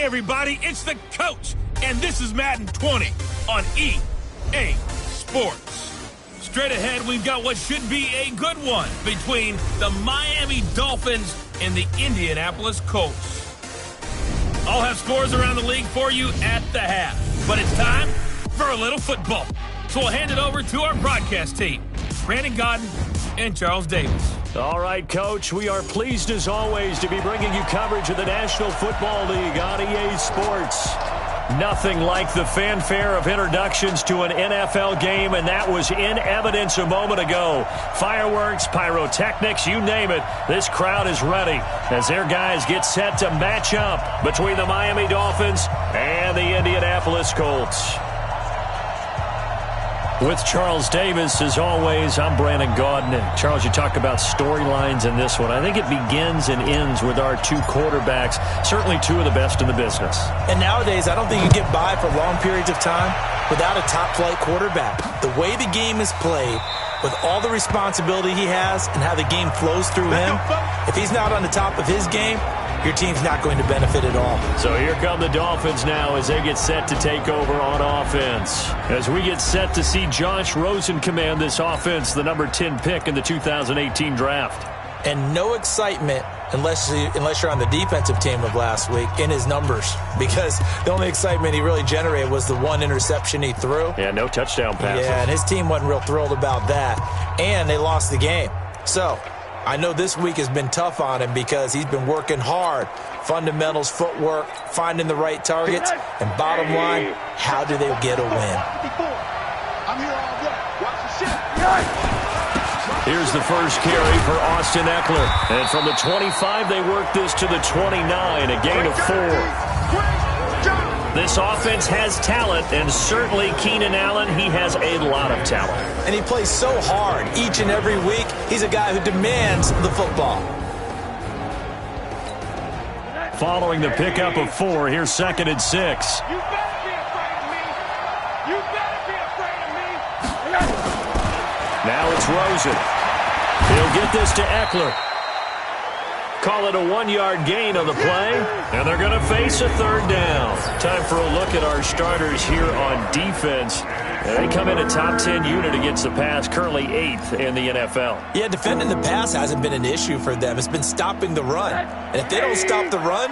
Hey, everybody, it's the coach, and this is Madden 20 on EA Sports. Straight ahead, we've got what should be a good one between the Miami Dolphins and the Indianapolis Colts. I'll have scores around the league for you at the half, but it's time for a little football. So we'll hand it over to our broadcast team, Brandon Godden and Charles Davis. All right, Coach, we are pleased as always to be bringing you coverage of the National Football League on EA Sports. Nothing like the fanfare of introductions to an NFL game, and that was in evidence a moment ago. Fireworks, pyrotechnics, you name it, this crowd is ready as their guys get set to match up between the Miami Dolphins and the Indianapolis Colts. With Charles Davis, as always, I'm Brandon Godden. And Charles, you talk about storylines in this one. I think it begins and ends with our two quarterbacks, certainly two of the best in the business. And nowadays, I don't think you get by for long periods of time without a top-flight quarterback. The way the game is played, with all the responsibility he has and how the game flows through him, if he's not on the top of his game, your team's not going to benefit at all. So here come the Dolphins now as they get set to take over on offense. As we get set to see Josh Rosen command this offense, the number 10 pick in the 2018 draft. And no excitement unless you're on the defensive team of last week in his numbers, because the only excitement he really generated was the one interception he threw. Yeah, no touchdown passes. Yeah, and his team wasn't real thrilled about that. And they lost the game. So I know this week has been tough on him because he's been working hard. Fundamentals, footwork, finding the right targets, and bottom line, how do they get a win? I'm here all day. Watch the shit. Here's the first carry for Austin Eckler. And from the 25, they work this to the 29, a gain of 4. This offense has talent, and certainly Keenan Allen, he has a lot of talent. And he plays so hard each and every week. He's a guy who demands the football. Following the pickup of 4, here's 2nd and 6. You better be afraid of me. You better be afraid of me. Now it's Rosen. He'll get this to Eckler. Call it a 1-yard gain on the play, and they're going to face a 3rd down. Time for a look at our starters here on defense. They come in a top 10 unit against the pass, currently 8th in the NFL. Yeah, defending the pass hasn't been an issue for them. It's been stopping the run. And if they don't stop the run,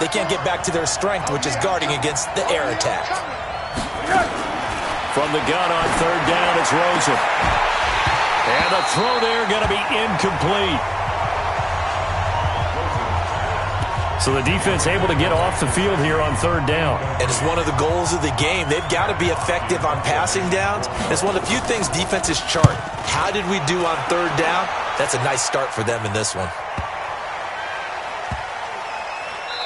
they can't get back to their strength, which is guarding against the air attack. From the gun on 3rd down, it's Rosen. And the throw there going to be incomplete. So the defense able to get off the field here on 3rd down. And it's one of the goals of the game. They've got to be effective on passing downs. It's one of the few things defenses chart. How did we do on 3rd down? That's a nice start for them in this one.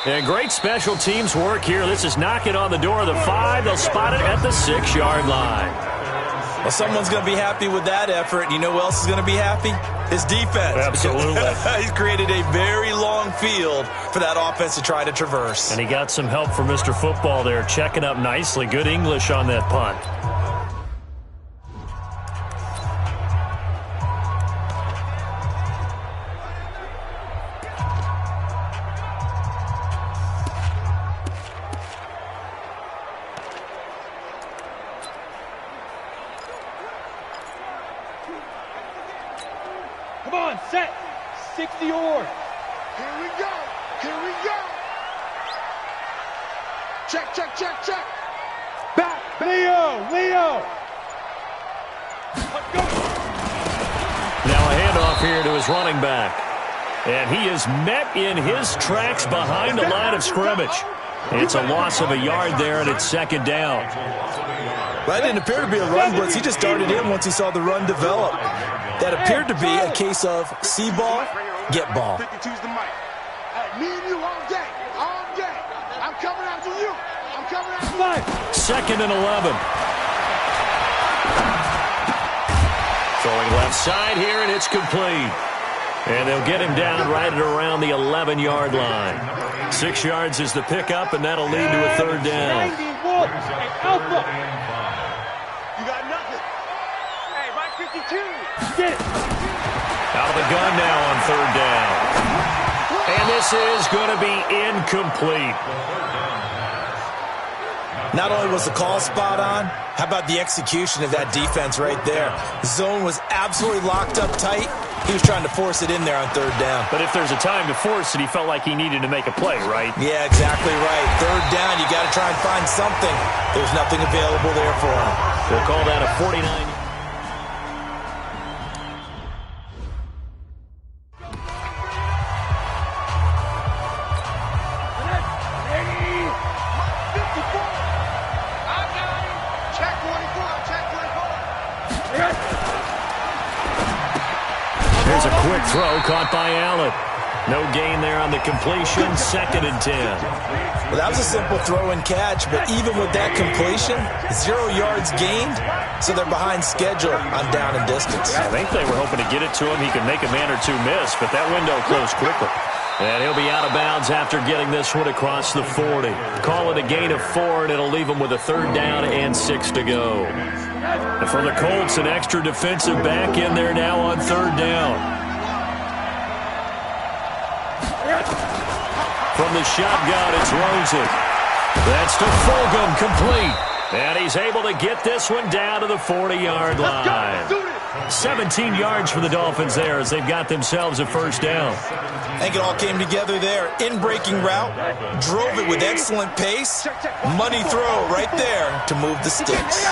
And great special teams work here. This is knocking on the door of the 5. They'll spot it at the 6-yard line. Well, someone's going to be happy with that effort. You know who else is going to be happy? His defense. Absolutely. He's created a very long field for that offense to try to traverse. And he got some help from Mr. Football there, checking up nicely. Good English on that punt. Come on, set. 60 yards. Here we go. Here we go. Check, check, check, check. Back. Leo. Let's go. Now a handoff here to his running back. And he is met in his tracks behind the line of scrimmage. It's a loss of a yard there, and it's 2nd down. That didn't appear to be a run blitz. He just darted in once he saw the run develop. That appeared to be a case of see ball, get ball. 52's the mic. Hey, me and you all day. All day. I'm coming after you. I'm coming after you. 2nd and 11. Throwing left side here, and it's complete. And they'll get him down right at around the 11-yard line. 6 yards is the pickup, and that'll lead to a 3rd down. Alpha. You got nothing. Hey, right 52. Get it. Out of the gun now on 3rd down. And this is going to be incomplete. Not only was the call spot on, how about the execution of that defense right there? The zone was absolutely locked up tight. He was trying to force it in there on third down. But if there's a time to force it, he felt like he needed to make a play, right? Yeah, exactly right. Third down, you got to try and find something. There's nothing available there for him. We'll call that a 49. Here's a quick throw caught by Allen. No gain there on the completion. 2nd and 10. Well, that was a simple throw and catch, but even with that completion, 0 yards gained, so they're behind schedule on down and distance. I think they were hoping to get it to him. He could make a man or two miss, but that window closed quickly. And he'll be out of bounds after getting this one across the 40. Call it a gain of 4, and it'll leave him with a 3rd down and 6 to go. And for the Colts, an extra defensive back in there now on 3rd down. From the shotgun, it's Rosen. That's to Fulgham, complete. And he's able to get this one down to the 40-yard line. 17 yards for the Dolphins there as they've got themselves a 1st down. I think it all came together there. In-breaking route, drove it with excellent pace. Money throw right there to move the sticks.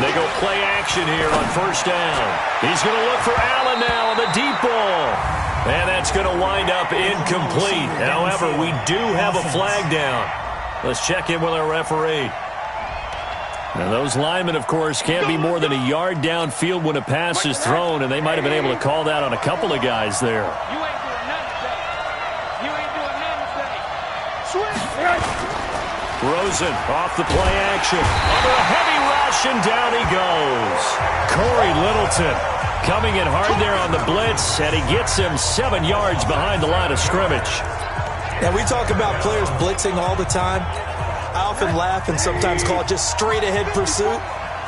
They go play action here on 1st down. He's going to look for Allen now on the deep ball. And that's going to wind up incomplete. However, we do have a flag down. Let's check in with our referee. Now, those linemen, of course, can't be more than a yard downfield when a pass is thrown, and they might have been able to call that on a couple of guys there. You ain't doing nothing today. You ain't doing nothing today. Switch. Rosen off the play action. Under a heavy rush, and down he goes. Corey Littleton coming in hard there on the blitz, and he gets him 7 yards behind the line of scrimmage. Now, we talk about players blitzing all the time. I often laugh and sometimes call it just straight-ahead pursuit.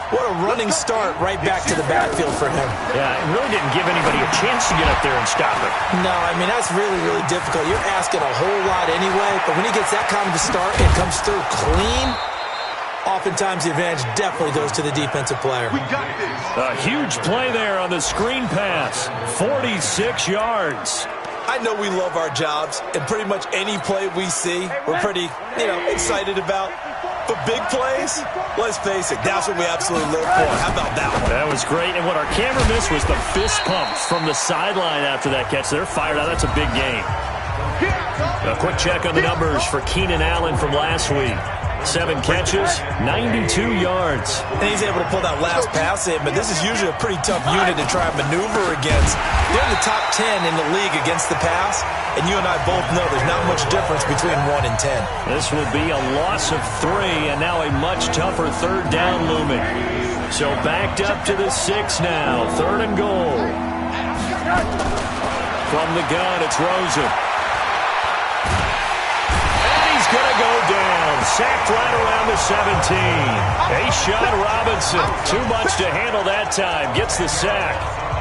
What a running start right back to the backfield for him. Yeah, it really didn't give anybody a chance to get up there and stop it. No, I mean, that's really, really difficult. You're asking a whole lot anyway, but when he gets that kind of a start and comes through clean, oftentimes the advantage definitely goes to the defensive player. A huge play there on the screen pass. 46 yards. I know we love our jobs, and pretty much any play we see, we're pretty, excited about. But big plays, let's face it, that's what we absolutely live for. How about that one? That was great, and what our camera missed was the fist pumps from the sideline after that catch. They're fired out. That's a big game. A quick check on the numbers for Keenan Allen from last week. 7 catches, 92 yards. And he's able to pull that last pass in, but this is usually a pretty tough unit to try and maneuver against. They're in the top 10 in the league against the pass, and you and I both know there's not much difference between 1 and 10. This will be a loss of 3, and now a much tougher 3rd down looming. So backed up to the 6 now, 3rd and goal. From the gun, it's Rosen. Going to go down. Sacked right around the 17. A-Shot Robinson. Too much to handle that time. Gets the sack.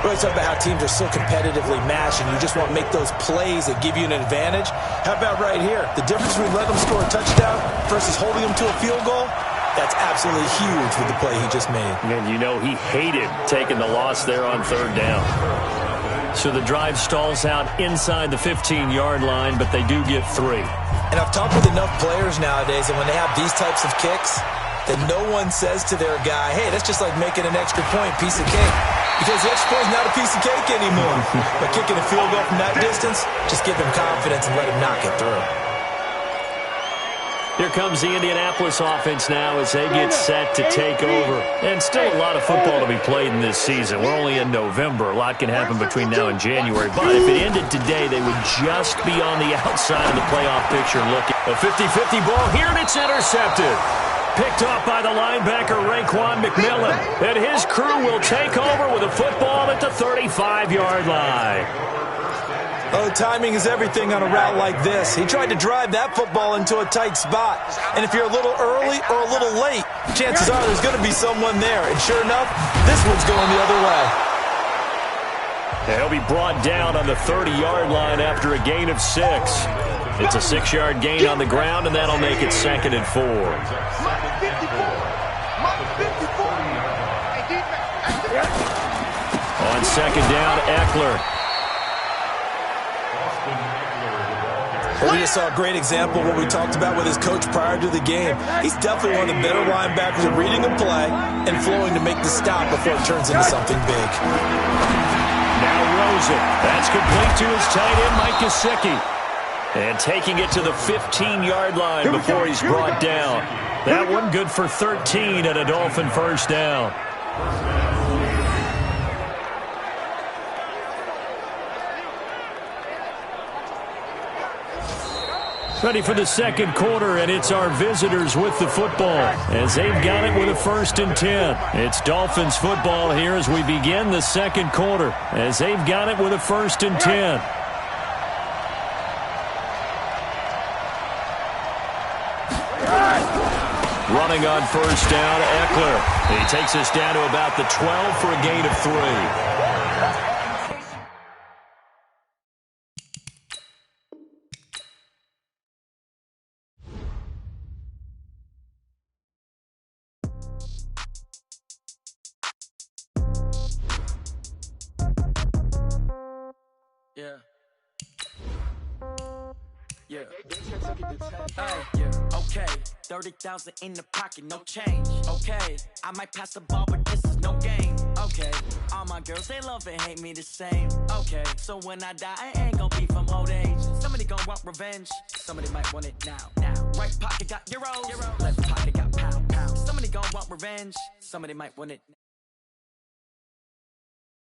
We're talking about how teams are so competitively matched, and you just want to make those plays that give you an advantage. How about right here? The difference between letting them score a touchdown versus holding them to a field goal, that's absolutely huge with the play he just made. And he hated taking the loss there on 3rd down. So the drive stalls out inside the 15-yard line, but they do get 3. And I've talked with enough players nowadays, and when they have these types of kicks, that no one says to their guy, hey, that's just like making an extra point, piece of cake. Because the extra point is not a piece of cake anymore. But kicking a field goal from that distance, just give him confidence and let him knock it through. Here comes the Indianapolis offense now as they get set to take over. And still a lot of football to be played in this season. We're only in November. A lot can happen between now and January. But if it ended today, they would just be on the outside of the playoff picture looking. A 50-50 ball here, and it's intercepted. Picked off by the linebacker, Raekwon McMillan. And his crew will take over with a football at the 35-yard line. Oh, timing is everything on a route like this. He tried to drive that football into a tight spot. And if you're a little early or a little late, chances are there's going to be someone there. And sure enough, this one's going the other way. He'll be brought down on the 30-yard line after a gain of 6. It's a 6-yard gain on the ground, and that'll make it 2nd and 4. On 2nd down, Eckler. Well, we just saw a great example of what we talked about with his coach prior to the game. He's definitely one of the better linebackers at reading a play and flowing to make the stop before it turns into something big. Now Rosen. That's complete to his tight end, Mike Gesicki. And taking it to the 15-yard line before he's brought down. That one good for 13 and a Dolphin first down. Ready for the second quarter, and it's our visitors with the football as they've got it with a 1st and 10. It's Dolphins football here as we begin the second quarter as they've got it with a 1st and 10. Running on first down, Eckler. He takes us down to about the 12 for a gain of 3. Okay, 30,000 in the pocket, no change. Okay, I might pass the ball, but this is no game. Okay, all my girls, they love and hate me the same. Okay, so when I die, I ain't gonna be from old age. Somebody gonna want revenge, somebody might want it now. Right pocket got euros, left pocket got pound. Somebody gonna want revenge, somebody might want it now.